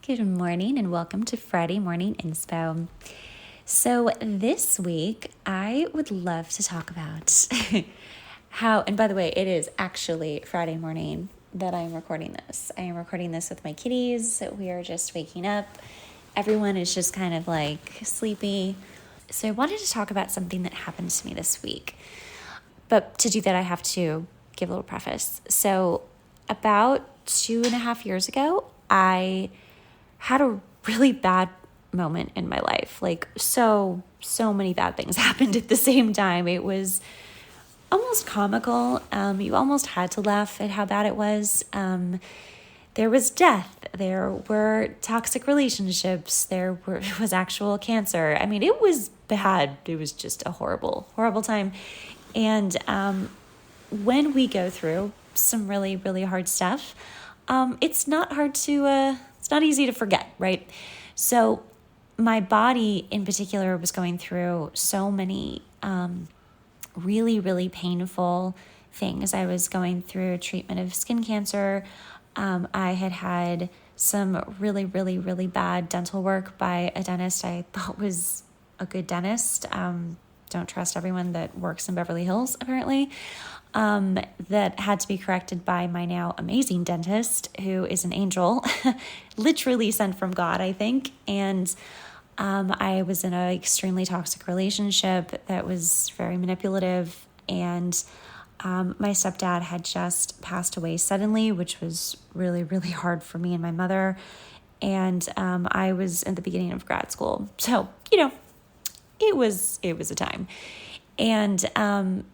Good morning and welcome to Friday Morning Inspo. So this week, I would love to talk about and by the way, it is actually Friday morning that I'm recording this. I am recording this with my kitties. We are just waking up. Everyone is just kind of like sleepy. So I wanted to talk about something that happened to me this week. But to do that, I have to give a little preface. So about 2.5 years ago, I had a really bad moment in my life. Like so many bad things happened at the same time. It was almost comical. You almost had to laugh at how bad it was. There was death. There were toxic relationships. There was actual cancer. I mean, it was bad. It was just a horrible, horrible time. And when we go through some really, really hard stuff, it's not easy to forget, right? So my body in particular was going through so many really, really painful things. I was going through a treatment of skin cancer. I had some really, really, really bad dental work by a dentist I thought was a good dentist. Don't trust everyone that works in Beverly Hills, apparently. That had to be corrected by my now amazing dentist, who is an angel, literally sent from God, I think. And I was in an extremely toxic relationship that was very manipulative. And my stepdad had just passed away suddenly, which was really, really hard for me and my mother. And I was at the beginning of grad school. So, it was a time. And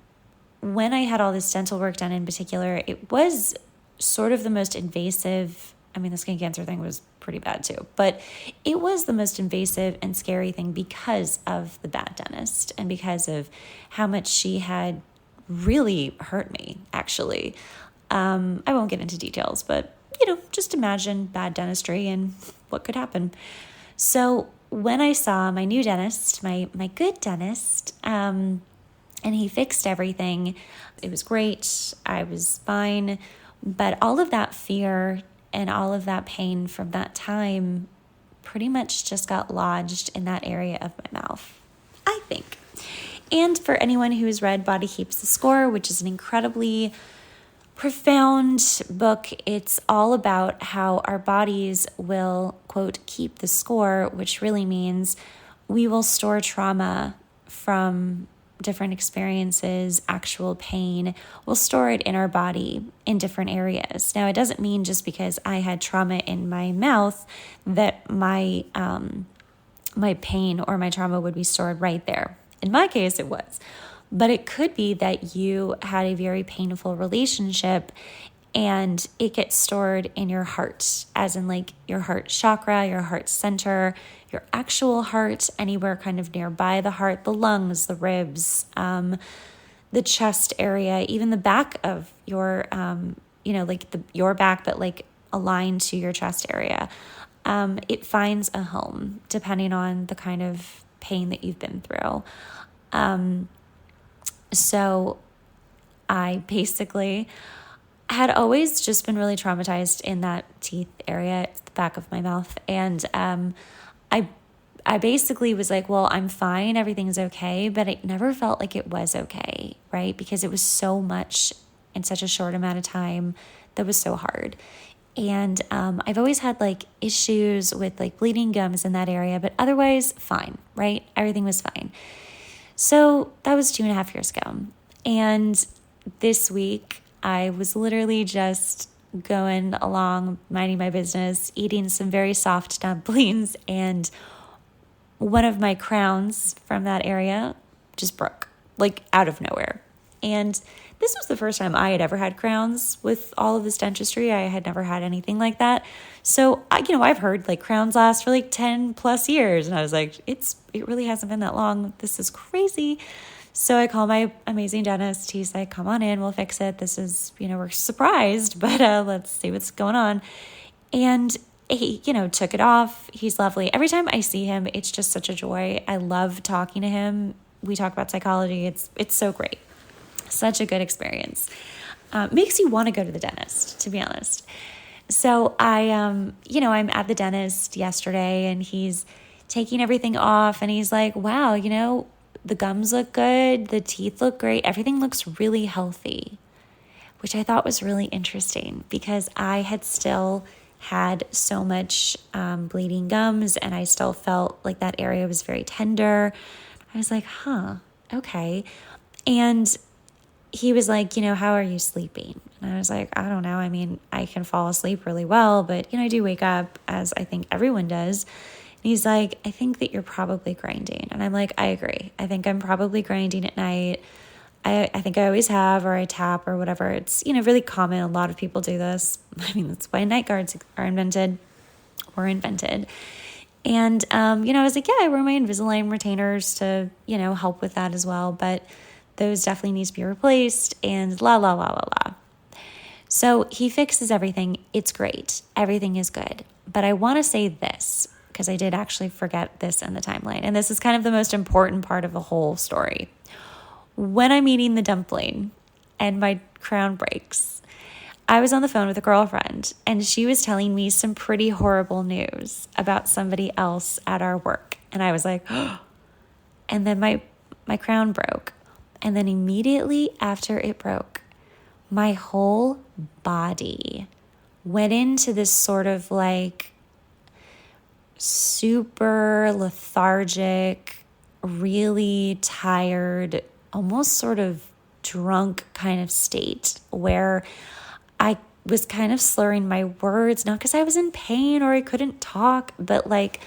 when I had all this dental work done in particular, it was sort of the most invasive. I mean, the skin cancer thing was pretty bad too, but it was the most invasive and scary thing because of the bad dentist and because of how much she had really hurt me, actually. I won't get into details, but, just imagine bad dentistry and what could happen. So when I saw my new dentist, my good dentist, and he fixed everything, it was great. I was fine. But all of that fear and all of that pain from that time pretty much just got lodged in that area of my mouth, I think. And for anyone who has read Body Keeps the Score, which is an incredibly profound book, it's all about how our bodies will, quote, keep the score, which really means we will store trauma from different experiences, actual pain. We'll store it in our body in different areas. Now, it doesn't mean just because I had trauma in my mouth that my pain or my trauma would be stored right there. In my case, it was. But it could be that you had a very painful relationship and it gets stored in your heart, as in like your heart chakra, your heart center, your actual heart, anywhere kind of nearby the heart, the lungs, the ribs, the chest area, even the back of your, your back, but like aligned to your chest area. It finds a home depending on the kind of pain that you've been through. So I basically had always just been really traumatized in that teeth area, the back of my mouth. And I basically was like, well, I'm fine. Everything's okay. But it never felt like it was okay, right? Because it was so much in such a short amount of time that was so hard. And I've always had like issues with like bleeding gums in that area, but otherwise fine, right? Everything was fine. So that was 2.5 years ago. And this week I was literally just going along, minding my business, eating some very soft dumplings, and one of my crowns from that area just broke, like out of nowhere. And this was the first time I had ever had crowns with all of this dentistry. I had never had anything like that. So, I've heard like crowns last for like 10 plus years. And I was like, it really hasn't been that long. This is crazy. So I call my amazing dentist. He's like, come on in, we'll fix it. This is, we're surprised, but let's see what's going on. And he, took it off. He's lovely. Every time I see him, it's just such a joy. I love talking to him. We talk about psychology. It's so great. Such a good experience. Makes you want to go to the dentist, to be honest. So I'm at the dentist yesterday and he's taking everything off and he's like, wow, the gums look good. The teeth look great. Everything looks really healthy, which I thought was really interesting because I had still had so much bleeding gums and I still felt like that area was very tender. I was like, okay. And he was like, how are you sleeping? And I was like, I don't know. I mean, I can fall asleep really well, but, I do wake up as I think everyone does. And he's like, I think that you're probably grinding. And I'm like, I agree. I think I'm probably grinding at night. I think I always have, or I tap or whatever. It's, really common. A lot of people do this. I mean, that's why night guards were invented. And, I was like, yeah, I wear my Invisalign retainers to, help with that as well. But those definitely need to be replaced and la, la, la, la, la. So he fixes everything. It's great. Everything is good. But I want to say this because I did actually forget this in the timeline. And this is kind of the most important part of the whole story. When I'm eating the dumpling and my crown breaks, I was on the phone with a girlfriend and she was telling me some pretty horrible news about somebody else at our work. And I was like, oh. And then my crown broke. And then immediately after it broke, my whole body went into this sort of like super lethargic, really tired, almost sort of drunk kind of state where I was kind of slurring my words, not because I was in pain or I couldn't talk, but like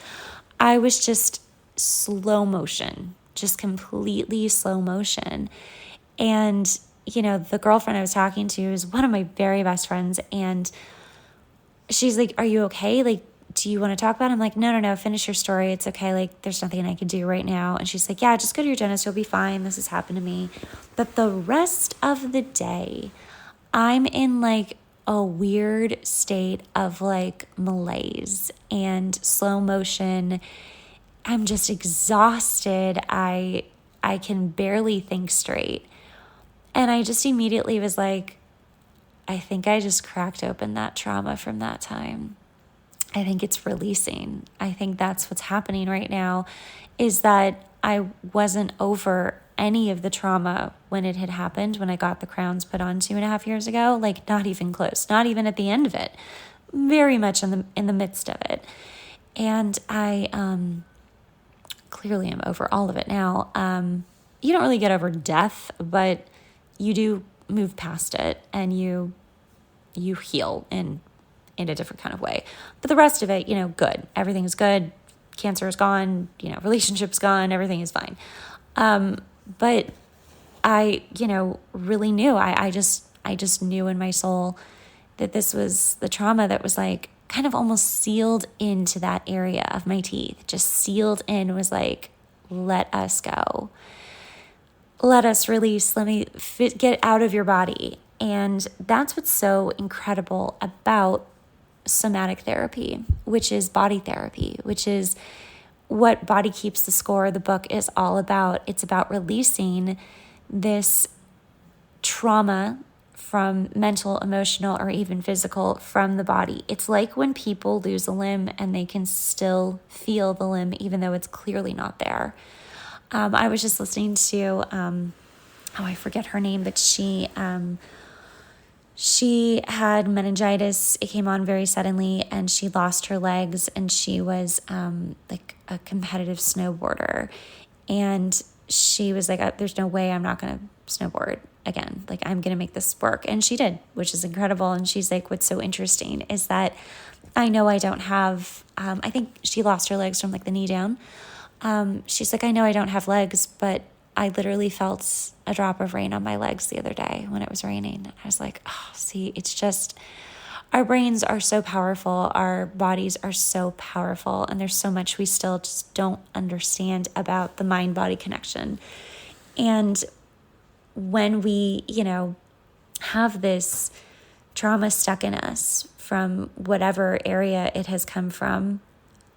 I was just slow motion, just completely slow motion. And, the girlfriend I was talking to is one of my very best friends. And she's like, are you okay? Like, do you want to talk about it? I'm like, no, finish your story. It's okay. Like, there's nothing I can do right now. And she's like, yeah, just go to your dentist. You'll be fine. This has happened to me. But the rest of the day, I'm in like a weird state of like malaise and slow motion. I'm just exhausted. I can barely think straight. And I just immediately was like, I think I just cracked open that trauma from that time. I think it's releasing. I think that's what's happening right now is that I wasn't over any of the trauma when it had happened, when I got the crowns put on 2.5 years ago, like not even close, not even at the end of it, very much in the midst of it. And I clearly am over all of it now. You don't really get over death, but you do move past it and you heal in a different kind of way. But the rest of it, good. Everything's good. Cancer is gone, relationship's gone, everything is fine. But I, really knew, I just knew in my soul that this was the trauma that was like kind of almost sealed into that area of my teeth, just sealed in, was like, let us go. Let us release, let me get out of your body. And that's what's so incredible about somatic therapy, which is body therapy, which is what Body Keeps the Score, the book, is all about. It's about releasing this trauma from mental, emotional, or even physical from the body. It's like when people lose a limb and they can still feel the limb even though it's clearly not there. I was just listening to, I forget her name, but she had meningitis. It came on very suddenly and she lost her legs, and she was like a competitive snowboarder. And she was like, there's no way I'm not going to snowboard again. Like, I'm going to make this work. And she did, which is incredible. And she's like, what's so interesting is that I know I don't have, I think she lost her legs from like the knee down. She's like, I know I don't have legs, but I literally felt a drop of rain on my legs the other day when it was raining. I was like, oh, see, it's just, our brains are so powerful. Our bodies are so powerful. And there's so much we still just don't understand about the mind-body connection. And when we, have this trauma stuck in us from whatever area it has come from,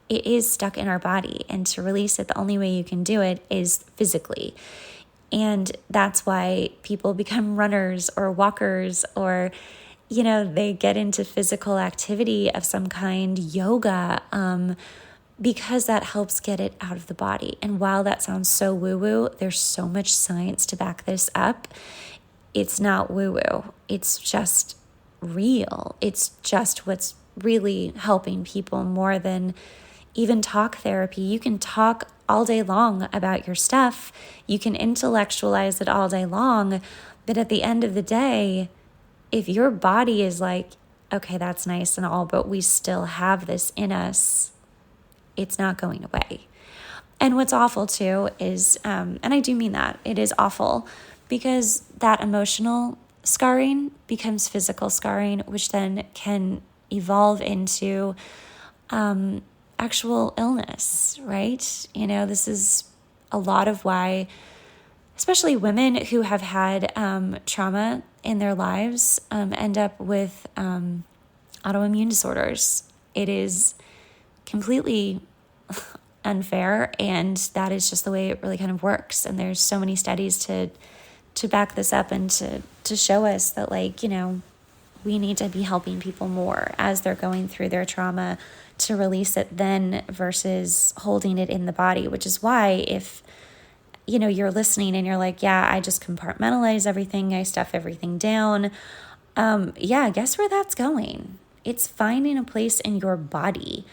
it is stuck in our body. And to release it, the only way you can do it is physically. And that's why people become runners or walkers or, they get into physical activity of some kind, yoga, because that helps get it out of the body. And while that sounds so woo-woo, there's so much science to back this up. It's not woo-woo. It's just real. It's just what's really helping people more than even talk therapy. You can talk all day long about your stuff. You can intellectualize it all day long. But at the end of the day, if your body is like, okay, that's nice and all, but we still have this in us, it's not going away. And what's awful too is, and I do mean that, it is awful because that emotional scarring becomes physical scarring, which then can evolve into actual illness, right? This is a lot of why, especially women who have had trauma in their lives end up with autoimmune disorders. It is completely unfair, and that is just the way it really kind of works. And there's so many studies to back this up and to show us that, we need to be helping people more as they're going through their trauma to release it then versus holding it in the body, which is why if you're listening and you're like, yeah, I just compartmentalize everything, I stuff everything down. Guess where that's going? It's finding a place in your body.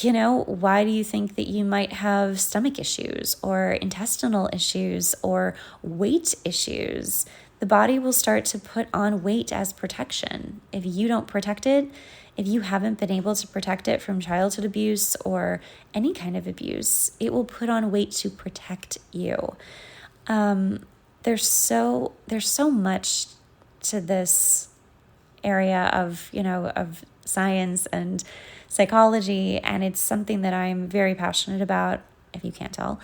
Why do you think that you might have stomach issues or intestinal issues or weight issues? The body will start to put on weight as protection. If you don't protect it, if you haven't been able to protect it from childhood abuse or any kind of abuse, it will put on weight to protect you. There's so much to this area of science and psychology, and it's something that I'm very passionate about, if you can't tell.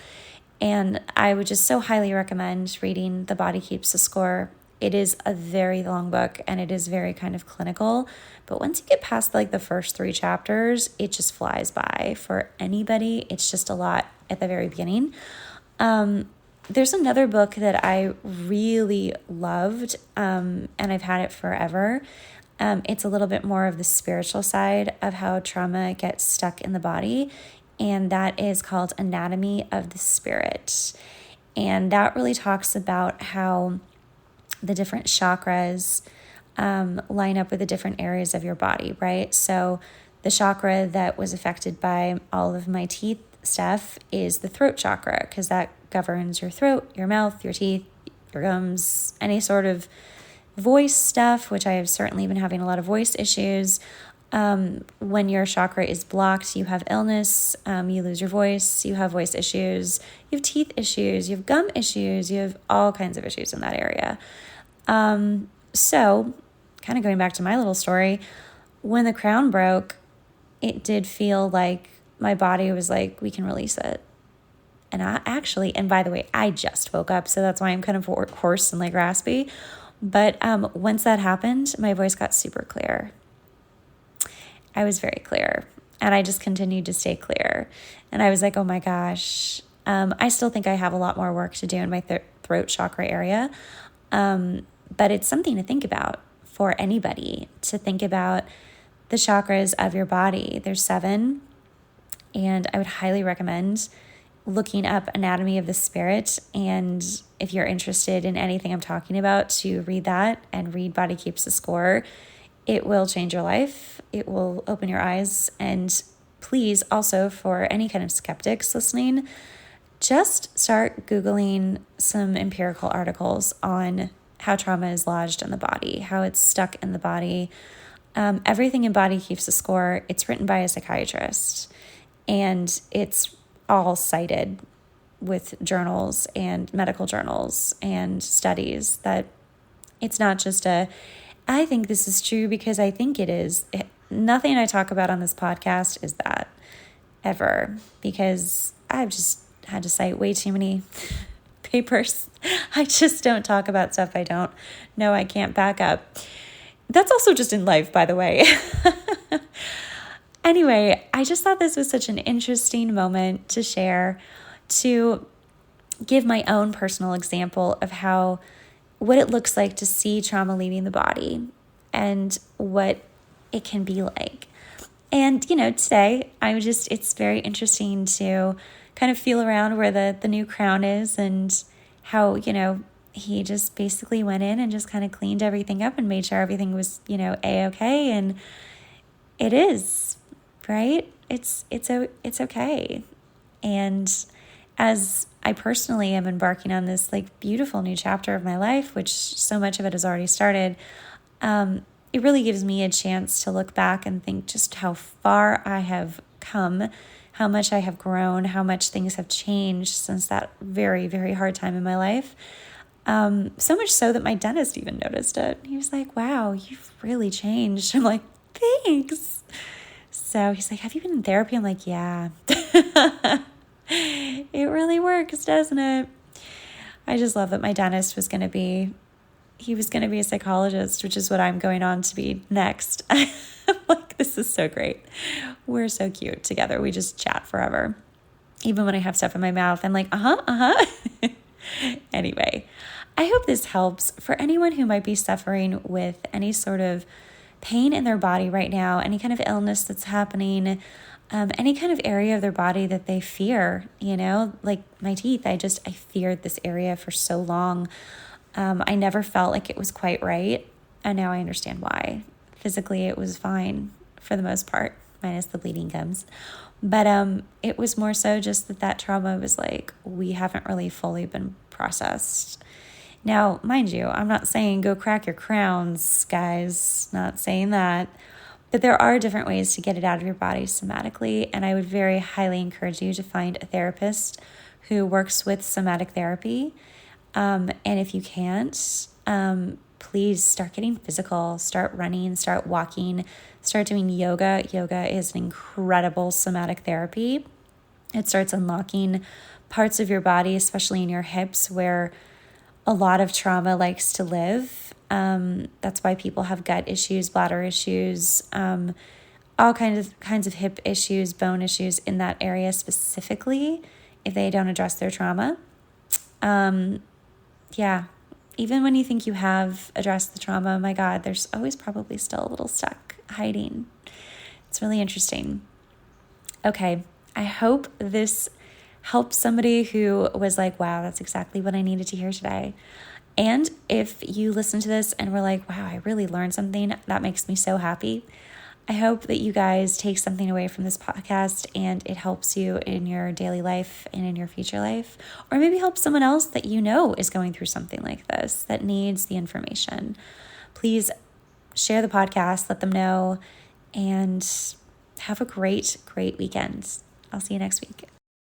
And I would just so highly recommend reading The Body Keeps the Score. It is a very long book and it is very kind of clinical, but once you get past the first 3 chapters, it just flies by for anybody. It's just a lot at the very beginning. There's another book that I really loved, and I've had it forever. It's a little bit more of the spiritual side of how trauma gets stuck in the body, and that is called Anatomy of the Spirit. And that really talks about how the different chakras line up with the different areas of your body, right? So the chakra that was affected by all of my teeth stuff is the throat chakra, because that governs your throat, your mouth, your teeth, your gums, any sort of voice stuff, which I have certainly been having a lot of voice issues. When your chakra is blocked, you have illness, you lose your voice, you have voice issues, you have teeth issues, you have gum issues, you have all kinds of issues in that area. So kind of going back to my little story, when the crown broke, it did feel like my body was like, we can release it. And and by the way, I just woke up, so that's why I'm kind of hoarse and raspy. But once that happened, my voice got super clear. I was very clear, and I just continued to stay clear. And I was like, oh my gosh, I still think I have a lot more work to do in my throat chakra area. But it's something to think about for anybody, to think about the chakras of your body. There's 7, and I would highly recommend looking up Anatomy of the Spirit. And if you're interested in anything I'm talking about, to read that and read Body Keeps the Score. It will change your life. It will open your eyes. And please, also, for any kind of skeptics listening, just start Googling some empirical articles on how trauma is lodged in the body, how it's stuck in the body. Everything in Body Keeps the Score, it's written by a psychiatrist. And it's all cited with journals and medical journals and studies, that it's not just I think this is true because I think it is. Nothing I talk about on this podcast is that, ever, because I've just had to cite way too many papers. I just don't talk about stuff I don't know I can't back up. That's also just in life, by the way. Anyway, I just thought this was such an interesting moment to share, to give my own personal example of what it looks like to see trauma leaving the body. and what it can be like. And, today it's very interesting to kind of feel around where the new crown is and how, he just basically went in and just kind of cleaned everything up and made sure everything was, A-okay. And it is, right? It's okay. And as I personally am embarking on this like beautiful new chapter of my life, which so much of it has already started, it really gives me a chance to look back and think just how far I have come, how much I have grown, how much things have changed since that very, very hard time in my life. So much so that my dentist even noticed it. He was like, wow, you've really changed. I'm like, thanks. So he's like, have you been in therapy? I'm like, yeah. It really works, doesn't it? I just love that my dentist was going to be a psychologist, which is what I'm going on to be next. I'm like, this is so great. We're so cute together. We just chat forever. Even when I have stuff in my mouth, I'm like, Anyway, I hope this helps for anyone who might be suffering with any sort of pain in their body right now, any kind of illness that's happening, any kind of area of their body that they fear, like my teeth. I feared this area for so long. I never felt like it was quite right. And now I understand why. Physically, it was fine for the most part, minus the bleeding gums. But it was more so just that trauma was like, we haven't really fully been processed. Now, mind you, I'm not saying go crack your crowns, guys, not saying that. But there are different ways to get it out of your body somatically. And I would very highly encourage you to find a therapist who works with somatic therapy. And if you can't, please start getting physical, start running, start walking, start doing yoga. Yoga is an incredible somatic therapy. It starts unlocking parts of your body, especially in your hips, where a lot of trauma likes to live. That's why people have gut issues, bladder issues, all kinds of hip issues, bone issues in that area specifically, if they don't address their trauma. Even when you think you have addressed the trauma, my God, there's always probably still a little stuck hiding. It's really interesting. Okay, I hope this helped somebody who was like, wow, that's exactly what I needed to hear today. And if you listen to this and were like, wow, I really learned something, that makes me so happy. I hope that you guys take something away from this podcast and it helps you in your daily life and in your future life, or maybe help someone else that you know is going through something like this that needs the information. Please share the podcast, let them know, and have a great, great weekend. I'll see you next week.